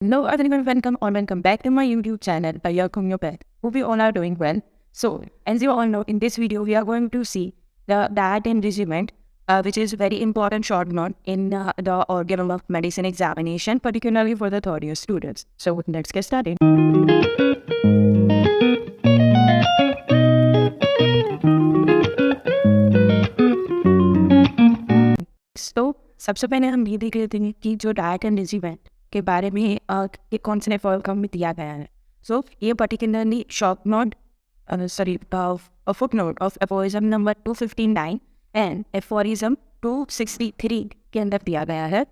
Hello everyone, welcome back to my YouTube channel, Homoeopath. Hope you all are doing well. So, as you all know, in this video we are going to see the diet and regiment, which is very important short note in the organ of medicine examination, particularly for the third year students. So, let's get started. तो सबसे पहले हम ये देख लेते हैं कि जो डाइट एंड रेजिमेंट के बारे में ये कौन से फॉर्म में दिया गया है. सो ये particularly short note footnote of aphorism number 259 and aphorism 263 के अंदर दिया गया है.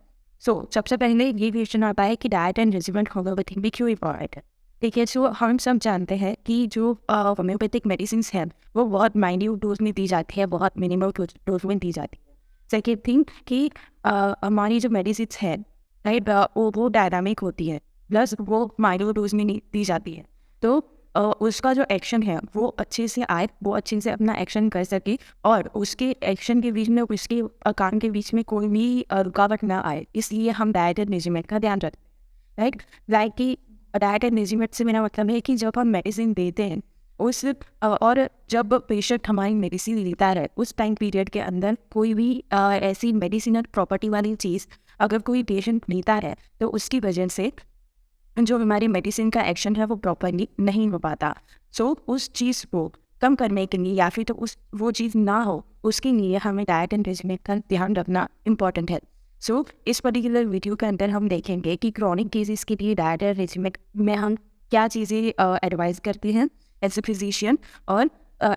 सो सबसे पहले ये क्वेश्चन आता है कि डाइट एंड रेजिमेंट होम्योपैथिक भी क्यों इम्पॉर्टेंट है. ठीक है, सो हम सब जानते हैं कि जो होम्योपैथिक मेडिसिन हैं वो बहुत माइन्यूट डोज में दी जाती है, बहुत मिनिमल डोज में दी जाती है. सेकेंड थिंग कि हमारी जो मेडिसिन है राइट वो डायनामिक होती है, प्लस वो माइक्रो डोज में नहीं दी जाती है. तो उसका जो एक्शन है वो अच्छे से आए, वो अच्छे से अपना एक्शन कर सके और उसके एक्शन के बीच में, उसके काम के बीच में कोई भी रुकावट ना आए. इसलिए हम डाइट एंड रेजिमेंट का ध्यान रखते हैं. राइट, लाइक कि डाइट एंड रेजिमेंट से मेरा मतलब है कि जब हम मेडिसिन देते हैं उस और जब पेशेंट हमारी मेडिसिन लेता है उस टाइम पीरियड के अंदर कोई भी ऐसी मेडिसिनल प्रॉपर्टी वाली चीज़ अगर कोई पेशेंट लेता है तो उसकी वजह से जो हमारी मेडिसिन का एक्शन है वो प्रॉपरली नहीं हो पाता. सो उस चीज़ को कम करने के लिए या फिर तो वो चीज़ ना हो उसके लिए हमें डाइट एंड रेजिमेंट का ध्यान रखना इम्पॉर्टेंट है. सो इस पर्टिकुलर वीडियो के अंदर हम देखेंगे कि क्रॉनिक केसेस के लिए डाइट एंड रेजिमेंट में हम क्या चीज़ें एडवाइस करते हैं एज ए फिजिशियन, और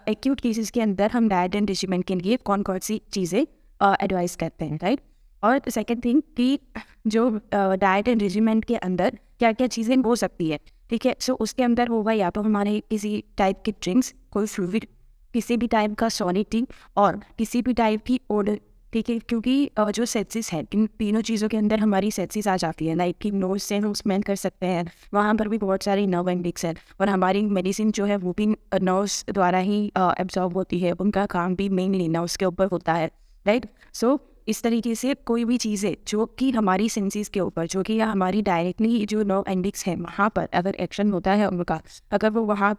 एक्यूट केसेस के अंदर हम डाइट एंड रेजिमेंट के लिए कौन कौन सी चीज़ें एडवाइस करते हैं. राइट, और सेकंड थिंग कि जो डाइट एंड रेजिमेंट के अंदर क्या क्या चीज़ें हो सकती है. ठीक है, सो उसके अंदर होगा या तो हमारे किसी टाइप की ड्रिंक्स, कोई फ्लूइड, किसी भी टाइप का सॉलिड ड्रिंक और किसी भी टाइप की ओडर. ठीक है, क्योंकि जो सेंसेस है इन तीनों चीज़ों के अंदर हमारी सेंसेस आ जाती है. लाइक कि नोज से हम स्मेल कर सकते हैं, वहाँ पर भी बहुत सारी नर्व एंडिक्स है और हमारी मेडिसिन जो है वो भी नर्व्स द्वारा ही एब्जॉर्ब होती है. उनका काम भी मेनली नर्व्स के ऊपर होता है. राइट, सो इस तरीके से कोई भी चीज़ें जो कि हमारी सेंसेस के ऊपर, जो कि हमारी डायरेक्टली जो नर्व एंडिक्स है वहाँ पर अगर एक्शन होता है उनका, अगर वो वहाँ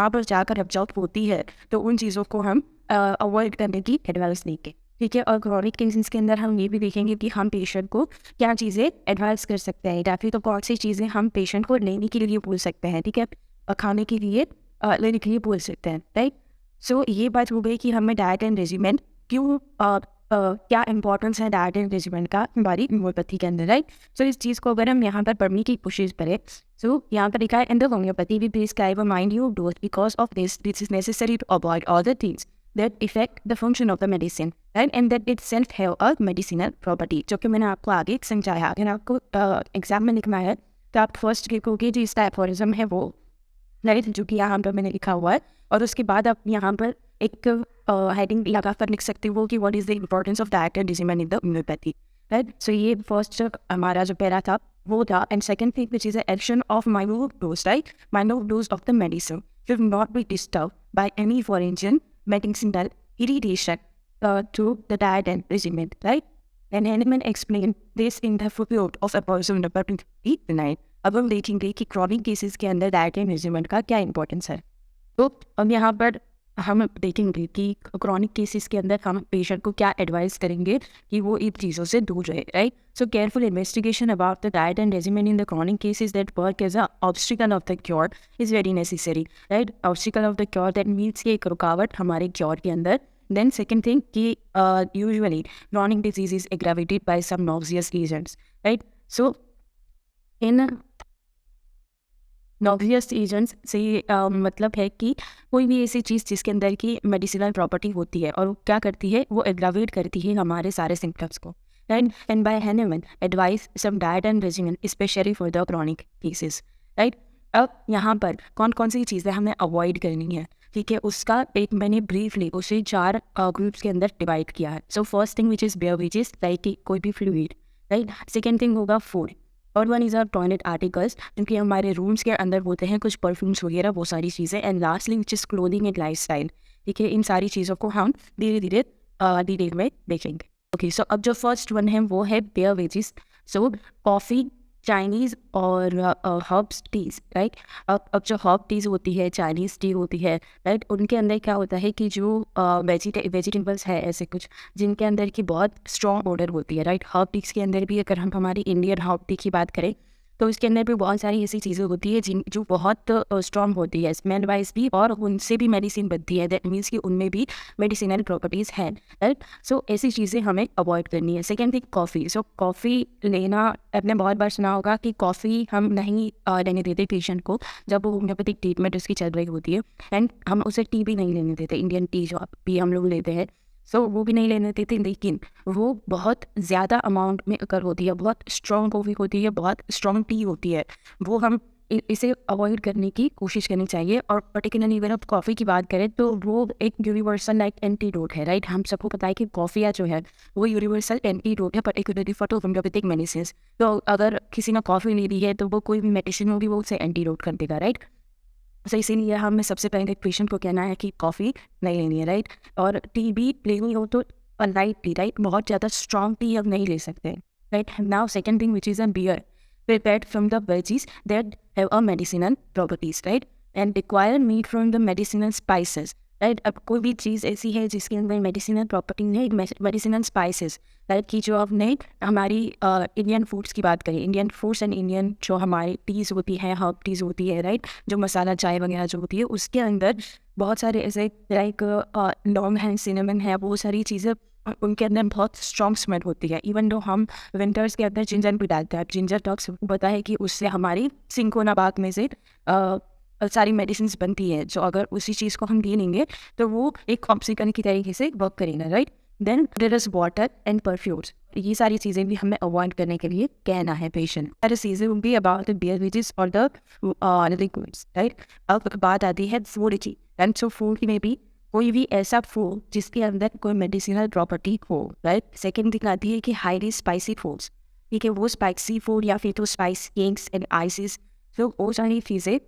पर जाकर एब्जॉर्ब होती है तो उन चीज़ों को हम अवॉइड करने की एडवाइस देंगे. ठीक है, और क्रॉनिक केसेस के अंदर हम ये भी देखेंगे कि हम पेशेंट को क्या चीज़ें एडवाइस कर सकते हैं या फिर तो कौन सी चीज़ें हम पेशेंट को लेने के लिए बोल सकते हैं. ठीक है, खाने के लिए लेने के लिए बोल सकते हैं. राइट, सो ये बात हो गई कि हमें डाइट एंड रेजिमेंट क्यों क्या इंपॉर्टेंस है डाइट एंड रेजिमेंट का हमारी होम्योपैथी के अंदर. राइट, सो इस चीज़ को अगर हम यहाँ पर पढ़ने की कोशिश करें, सो यहाँ पर लिखा है in the homeopathy we prescribe a minute dose because of this is necessary to avoid all the things that affect the function of the medicine, right? And that itself have a medicinal property, जो कि मैंने आपको आगे समझाया. अगर आपको exam में लिखना है तो आप फर्स्ट लिखोगे जो इसका एफोरिज्म है वो, राइट, जो कि यहाँ पर मैंने लिखा हुआ है, और उसके बाद आप यहाँ पर एक हेडिंग लगा कर लिख सकते हो कि what is the importance of diet and regiment in the homeopathy. Right, so ये फर्स्ट हमारा जो पैरा था वो था. And second thing which is the action of minute dose, right, minute dose of the medicine should not be disturbed by any foreign medicinal irritation to the diet and regimen, right? And Henneman explained this in the footnote of aphorism number 29. अब हम देखेंगे कि chronic cases के अंदर diet and regiment का क्या importance है. तो अब यहाँ पर हम देखेंगे कि क्रॉनिक केसेस के अंदर हम पेशेंट को क्या एडवाइस करेंगे कि वो इन चीज़ों से दूर रहे. Right, so careful investigation about the diet and regiment in the chronic cases that work as a obstacle of the cure is very necessary. Right, obstacle of the cure that means कि एक रुकावट हमारे क्योर के अंदर. Then second thing कि usually chronic disease is aggravated by some noxious agents. Right, so in noxious agents से मतलब है कि कोई भी ऐसी चीज़ जिसके अंदर की मेडिसिनल प्रॉपर्टी होती है और वो क्या करती है, वो एग्रावेट करती है हमारे सारे सिम्टम्स को. Right, and by Hahnemann advice some diet and regiment specially for the chronic cases. Right, अब यहाँ पर कौन कौन सी चीज़ें हमें अवॉइड करनी है. ठीक है, उसका एक मैंने ब्रीफली उसे 4 ग्रुप्स के अंदर डिवाइड किया है. So first thing which is beverages, like कोई भी फ्लूइड. राइट, सेकेंड थिंग होगा फूड, और one is our toilet articles, क्योंकि हमारे रूम्स के अंदर होते हैं कुछ परफ्यूम्स वगैरह, वो सारी चीज़ें. And lastly which is clothing and life style. ठीक है, इन सारी चीज़ों को हम धीरे धीरे डिटेल में देखेंगे. ओके, सो अब जो फर्स्ट वन है वो है बेवरेजेस. सो कॉफ़ी, चाइनीज़ और हर्ब्स टीज़, राइट। अब जो हर्ब टीज़ होती है, चाइनीज़ टी होती है, राइट, उनके अंदर क्या होता है कि जो वेजिटेबल्स है ऐसे कुछ जिनके अंदर की बहुत स्ट्रॉन्ग ऑर्डर होती है, राइट। हर्ब टीज़ के अंदर भी अगर हम हमारी इंडियन हर्ब टी की बात करें तो उसके अंदर भी बहुत सारी ऐसी चीज़ें होती है जिन जो बहुत स्ट्रॉन्ग होती है स्मेल वाइज भी, और उनसे भी मेडिसिन बनती है। दैट मीन्स कि उनमें भी मेडिसिनल प्रॉपर्टीज़ हैं, राइट। सो ऐसी चीज़ें हमें अवॉइड करनी है। Second thing, coffee. So coffee लेना, आपने बहुत बार सुना होगा कि कॉफ़ी हम नहीं लेने देते पेशेंट को जब वो होम्योपैथिक ट्रीटमेंट उसकी चल रही होती है, एंड हम उसे टी भी नहीं लेने देते, इंडियन टी जो भी हम लोग लेते हैं, सो वो भी नहीं लेने देते। लेकिन वो बहुत ज़्यादा अमाउंट में अगर होती है, बहुत स्ट्रॉन्ग कॉफ़ी होती है, बहुत स्ट्रॉन्ग टी होती है, वो हम इसे अवॉइड करने की कोशिश करनी चाहिए। और पर्टिकुलरली अगर आप कॉफ़ी की बात करें तो वो एक यूनिवर्सल लाइक एंटीडोट है, राइट। हम सबको पता है कि कॉफ़ी जो है वो यूनिवर्सल एंटीडोट है, पर्टिकुलरली फॉर होम्योपैथिक मेडिसिन। तो अगर किसी ने कॉफ़ी ले ली है तो वो कोई भी मेडिसिन होगी वो उसे एंटीडोट कर देगा, राइट। सो इसीलिए हमें सबसे पहले एक पेशेंट को कहना है कि कॉफ़ी नहीं लेनी है, राइट। और टी भी लेनी हो तो लाइट टी, राइट, बहुत ज़्यादा स्ट्रॉन्ग टी हम नहीं ले सकते, right. Now second thing which is a beer prepared from the veggies that have a medicinal properties, right, and require meat from the medicinal spices, right। अब कोई भी चीज़ ऐसी है जिसके अंदर मेडिसिनल प्रॉपर्टी है, मेडिसिनल स्पाइसेस, राइट, कि जो आपने हमारी इंडियन फूड्स की बात करें, इंडियन फूड्स एंड इंडियन जो हमारी टीज़ होती है, हर्ब टीज़ होती है, राइट, जो मसाला चाय वगैरह जो होती है उसके अंदर बहुत सारे ऐसे लाइक लौंग है, सिनेमन है, बहुत सारी चीज़ें उनके अंदर बहुत स्ट्रॉन्ग स्मेल होती है। इवन दो हम विंटर्स के अंदर जिंजर भी डालते हैं, जिंजर टॉक्स पता है कि उससे हमारी सिंकोना बाग में से सारी मेडिसिन बनती है, जो अगर उसी चीज़ को हम ले लेंगे तो वो एक ऑप्सिकन की तरीके से वर्क करेगा, right. Then there is water and perfumes. ये सारी चीज़ें भी हमें अवॉइड करने के लिए कहना है पेशेंट। हर चीज़ें will be about the beverages or the liquids, right. अब बात आती है फूड की, एंड सो फूड में भी कोई भी ऐसा फूड जिसके अंदर कोई मेडिसिनल प्रॉपर्टी हो, राइट। सेकेंड थिंग आती है कि हाईली स्पाइसी फूड्स, ठीक है, वो स्पाइसी फूड या फिर तो स्पाइस केक्स एंड आइसिस, तो वो सारी चीज़ें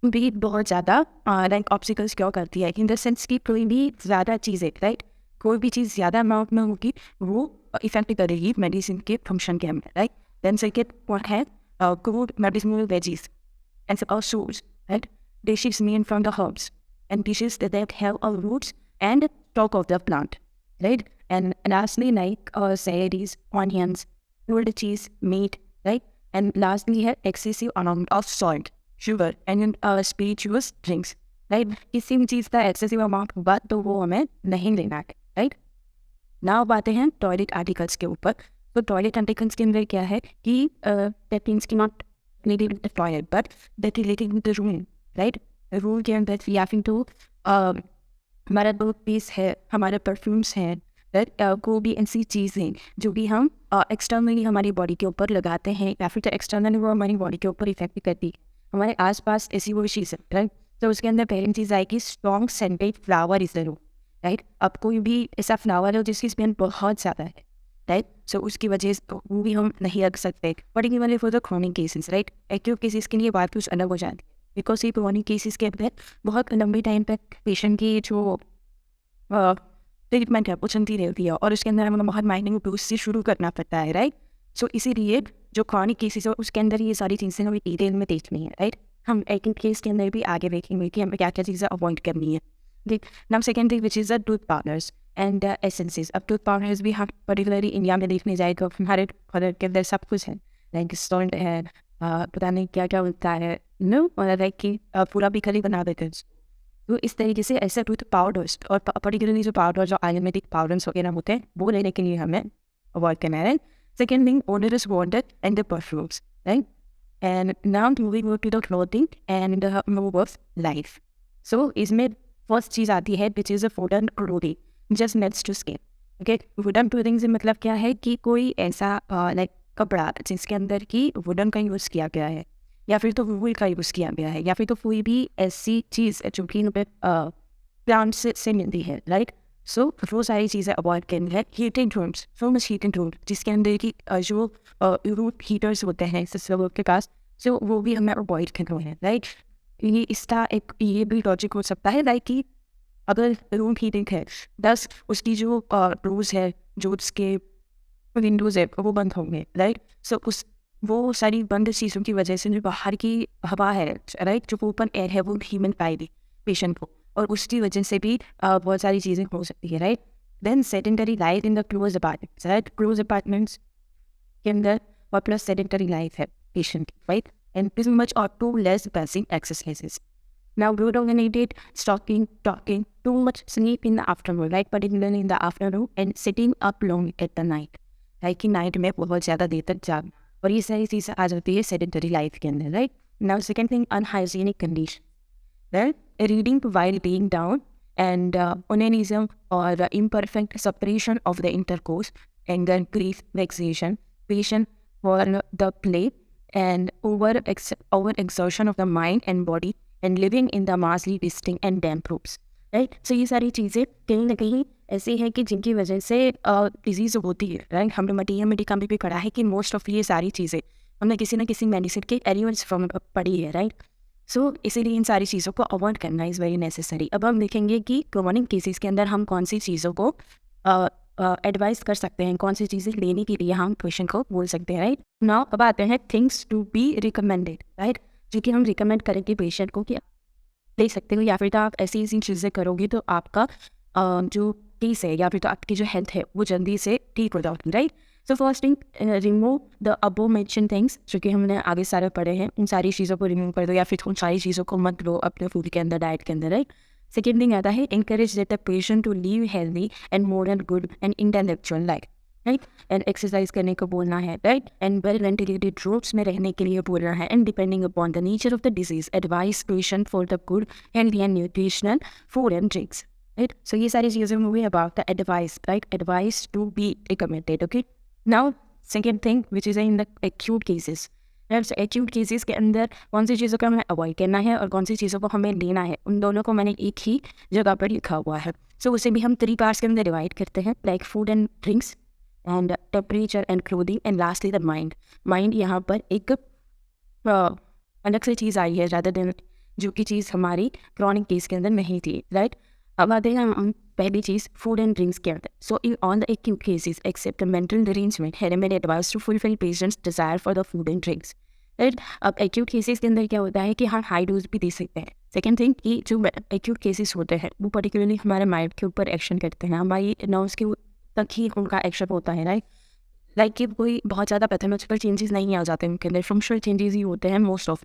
भी बहुत ज़्यादा लाइक ऑब्स्टिकल्स क्यों करती है, इन द सेंस कि कोई भी ज़्यादा चीज़ें, राइट, कोई भी चीज़ ज़्यादा अमाउंट में होगी वो इफेक्ट करेगी मेडिसिन के फंक्शन के अंदर, राइट। देन सेकेंड पॉइंट है good medicinal veggies and also, right, dishes made from the herbs and dishes that have a roots and stalk of the plant, right. And lastly, like salads, onions, grilled cheese, meat, right. And lastly, है excessive amount of salt, sugar, and spirituous drinks, right. किसी भी चीज़ का excessive amount होगा तो वो हमें नहीं लेना है, right. नाउ बातें हैं टॉयलेट आर्टिकल्स के ऊपर। तो टॉयलेट आर्टिकल्स के अंदर क्या है कि दैट मीन्स की not related with the toilet, but that related with the room, right? Room के अंदर या फिर तो हमारा दो पीस है, हमारे परफ्यूम्स हैं, राइट, को भी ऐसी चीज़ें जो भी हम एक्सटर्नली हमारी बॉडी के ऊपर लगाते हैं या फिर तो एक्सटर्नली वो हमारी बॉडी के ऊपर इफेक्ट करती है, हमारे आसपास ऐसी वो चीज़ है, राइट। तो उसके अंदर पहली चीज़ आएगी strong scented flower is the room, right. अब कोई भी ऐसा फ्लावर है जिसकी स्मेल बहुत ज़्यादा है, राइट, सो उसकी वजह से वो भी हम नहीं रख सकते, particularly for the chronic cases, right. Acute cases के लिए बात कुछ अलग हो जाती है, बिकॉज ये क्रॉनिक केसेस के अंदर बहुत लंबे टाइम तक पेशेंट की जो ट्रीटमेंट है वो चलती रहती है और उसके अंदर हमें बहुत माइनिंग डोज से शुरू करना पड़ता है, राइट। सो इसीलिए जो क्रॉनिक केसेस है उसके अंदर ये सारी चीज़ें हमें डिटेल में देखनी है, राइट। हम एक्यूट केस के अंदर भी आगे देखेंगे कि हमें क्या क्या चीज़ें अवॉइड करनी है। देख now second thing which is the tooth powders and essences. अब टूथ पाउडर्स भी हम पर्टिकुलरली इंडिया में देखने जाए तो हमारे प्रोडक्ट के अंदर सब कुछ है, लाइक सॉल्ट है, पता नहीं क्या क्या होता है, नो, और लाइक कि पूरा भी खली बना देते हैं। तो इस तरीके से ऐसे टूथ पाउडर्स और पर्टिकुलरली जो पाउडर जो आयुर्वेदिक पाउडर्स वगैरह होते हैं वो लेने के लिए हमें अवॉइड करना है। Second thing odorous water and the perfumes, right. And now moving to the clothing and the move of life. So इसमें फर्स्ट चीज़ आती है which is a wooden clothing just next to skin, okay. Wooden clothing से मतलब क्या है कि कोई ऐसा लाइक कपड़ा जिसके अंदर की वुडन का यूज़ किया गया है या फिर तो वूल का यूज़ किया गया है या फिर तो कोई भी ऐसी चीज़ जो कि प्लांट से मिलती है, राइट। सो वो सारी चीज़ें अवॉइड करनी है। Heating rooms, so much heating room जिसके अंदर की जो रूट हीटर्स होते हैं लोगों के पास, सो वो भी हमें अवॉइड करना है, राइट। ये इसका एक ये भी लॉजिक हो सकता है लाइक कि अगर रूम हीटिंग है 10 उसकी जो डोर्स है जो उसके विंडोज़ है वो बंद होंगे, राइट। सो उस वो सारी बंद चीज़ों की वजह से जो बाहर की हवा है, राइट, जो ओपन एयर है वो ह्यूमन पाएगी पेशेंट को, और उसकी वजह से भी बहुत सारी चीज़ें हो सकती है, right. Then sedentary life in the close apartments, right, close apartments के अंदर और प्लस सेडेंटरी लाइफ है पेशेंट की, राइट, एंड टू मच और too less basic exercises. Now, prolongated talking, too much sleep in the afternoon, right? Particularly in the afternoon, and sitting up long at the night. Like कि night में बहुत ज़्यादा देर तक जागना, और ये सारी चीज़ें आ जाती है सेडेंटरी लाइफ के अंदर, right. Now second thing, unhygienic condition, right, reading while being down, and onanism or imperfect separation of the intercourse, anger, grief, vexation, passion for the play, and over exertion of the mind and body, and living in the marsly visiting and damp rooms, right. So ये सारी चीज़ें कहीं ना कहीं ऐसी है कि जिनकी वजह से डिजीज़ होती है, राइट. हमने मटीरियल मेडिकल में भी पढ़ा है कि मोस्ट ऑफ ये सारी चीज़ें हमने किसी ना किसी मेडिसिन के एलिमेंट्स फॉर्म में पढ़ी है, राइट. सो इसीलिए इन सारी चीज़ों को अवॉइड करना इज़ वेरी नेसेसरी. अब हम देखेंगे कि क्रॉनिक केसेस के अंदर हम कौन सी चीज़ों को एडवाइस कर सकते हैं, कौन सी चीज़ें लेने के लिए हम पेशेंट को बोल सकते हैं, राइट. नाउ अब आते हैं things to be recommended, right, जो कि हम रिकमेंड करेंगे पेशेंट को कि ले सकते हो, या फिर तो आप ऐसी ऐसी चीज़ें करोगे तो आपका जो केस है या फिर तो आपकी जो हेल्थ है वो जल्दी से ठीक हो जाएगी, right. So first thing, remove the above mention things, जो कि हमने आगे सारे पढ़े हैं, उन सारी चीज़ों को रिमूव कर दो या फिर उन सारी चीज़ों को मत लो अपने फूड के अंदर, डाइट के अंदर, राइट. सेकेंड थिंग आता है, encourage that the patient to live healthy and moral good and intellectual life, right, and exercise करने को बोलना है, right, and well ventilated rooms में रहने के लिए बोलना है, and depending upon the nature of the disease advise patient for the good healthy and nutritional food and drinks, right. So ये सारी चीज़ें हुई about the advice, right, advice to be recommended. Okay, now second thing which is in the acute cases, right. Acute cases के अंदर कौन सी चीज़ों को हमें अवॉइड करना है और कौन सी चीज़ों को हमें लेना है, उन दोनों को मैंने एक ही जगह पर लिखा हुआ है. सो उसे भी हम 3 पार्ट्स के अंदर डिवाइड करते हैं, like food and drinks, and temperature and clothing, and lastly the mind. Mind यहाँ पर एक अलग से चीज़ आई है rather than जो कि चीज़ हमारी क्रॉनिक केस के अंदर नहीं थी, राइट. अब आते हैं हम पहली चीज़ फूड एंड ड्रिंक्स के अंदर. So in on the acute cases except mental arrangement are made advice to fulfil patient's desire for the food and drinks, right. अब एक्यूट केसेस के अंदर क्या होता है कि हम हाई डोज भी दे सकते हैं. सेकेंड थिंग कि जो एक्यूट केसेस होते हैं वो पर्टिकुलरली हमारे माइंड के ऊपर एक्शन करते हैं, हमारी नर्व्स के तक ही उनका एक्शन होता है, राइट. लाइक कि कोई बहुत ज़्यादा पैथोलॉजिकल चेंजेस नहीं आ जाते उनके अंदर, फंक्शनल चेंजेस ही होते हैं मोस्ट ऑफ,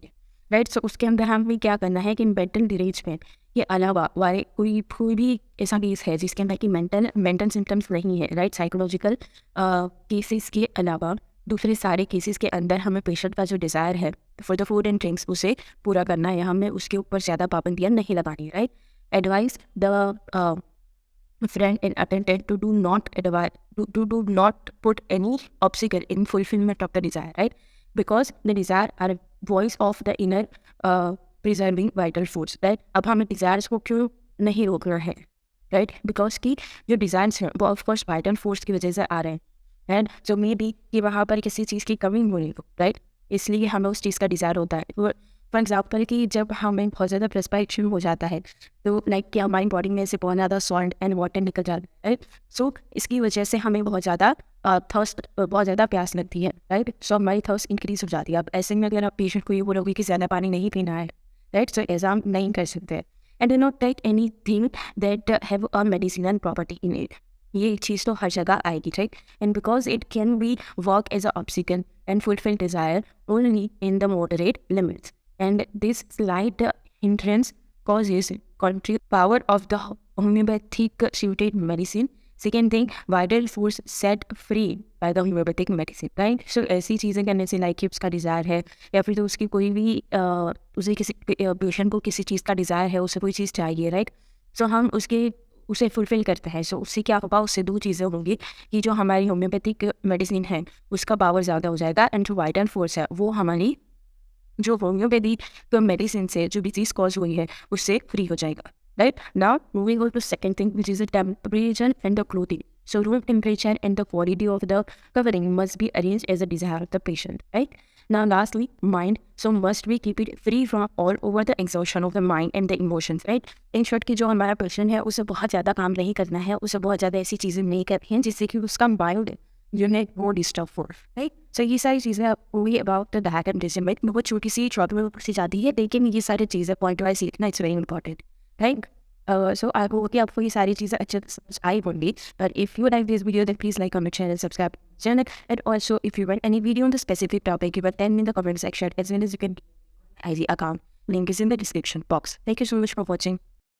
राइट. सो उसके अंदर हमें क्या करना है कि मेंटल डिरेंजमेंट के अलावा वाले कोई भी ऐसा केस है जिसके अंदर कि मेंटल सिम्टम्स नहीं है, राइट, साइकोलॉजिकल केसेस के अलावा दूसरे सारे केसेस के अंदर हमें पेशेंट का जो डिज़ायर है for the food and drinks उसे पूरा करना है, हमें उसके ऊपर ज़्यादा पाबंदियाँ नहीं लगानी, right. Advice the friend and attendant to do not put any obstacle in fulfillment of the desire, right, because the desire are a voice of the inner preserving vital force, right. अब हमें desires को क्यों नहीं रोकना है, right, because कि जो desires हैं वो of course vital force की वजह से आ रहे हैं, right. So maybe कि वहाँ पर किसी चीज़ की कमी हो रही हो, right, इसलिए हमें उस चीज़ का डिज़ायर होता है. फॉर एग्जाम्पल कि जब हमें बहुत ज़्यादा प्रेस्पाइरेशन हो जाता है तो लाइक कि हमारी बॉडी में से बहुत ज़्यादा सॉल्ट एंड वाटर निकल जाता है, राइट. सो इसकी वजह से हमें बहुत ज़्यादा थर्स्ट, बहुत ज़्यादा प्यास लगती है, राइट. सो हमारी थर्स्ट इंक्रीज हो जाती है. अब ऐसे में अगर आप पेशेंट को ये बोलोगे कि ज़्यादा पानी नहीं पीना है, राइट, सो ऐसा हम नहीं कर सकते. And do not take anything that have a medicinal property in it, ये चीज़ तो हर जगह आएगी, right. And because it can be work as a obstacle and fulfil desire only in the moderate limits, and this slight hindrance causes contrary power of the homeopathic suited medicine. Second thing, vital force set free by the homeopathic medicine, right. So ऐसी चीज़ें करने से like कि उसका desire है या फिर तो उसकी कोई भी उसे किसी पेशेंट को किसी चीज़ का डिज़ायर है, उसे कोई चीज़ चाहिए, राइट. सो हम उसे फुलफिल करते हैं. सो उससे क्या होगा, उससे 2 चीज़ें होंगी कि जो हमारी होम्योपैथिक मेडिसिन है उसका पावर ज़्यादा हो जाएगा, एंड जो वाइटल फोर्स है वो हमारी जो होम्योपैथी तो मेडिसिन से जो डिजीज कॉज हुई है उससे फ्री हो जाएगा, right. Now moving on to second thing which is the temperature and the clothing. So room temperature and the quality of the covering must be arrange as a desire of the patient, right. Now lastly mind, so must we keep it free from all over the exhaustion of the mind and the emotions, right. In short कि जो हमारा patient है उसे बहुत ज़्यादा काम नहीं करना है, उसे बहुत ज़्यादा ऐसी चीज़ें नहीं करनी हैं जिससे कि उसका माइंड जो है वो डिस्टर्ब हो, राइट. सो ये सारी चीज़ें आपको भी about the diet and regiment बहुत छोटी सी शॉर्ट में पूछी जाती है, लेकिन ये सारी चीज़ें पॉइंट वाइज सीखना it's very important, right? So I hope कि आपको ये सारी चीज़ें अच्छे से समझ आई होंगी. But if you like this video, then please like, comment, share, and subscribe to the channel. And also, if you want any video on the specific topic, you can tell me in the comment section, as well as you can IG account. Link is in the description box. Thank you so much for watching.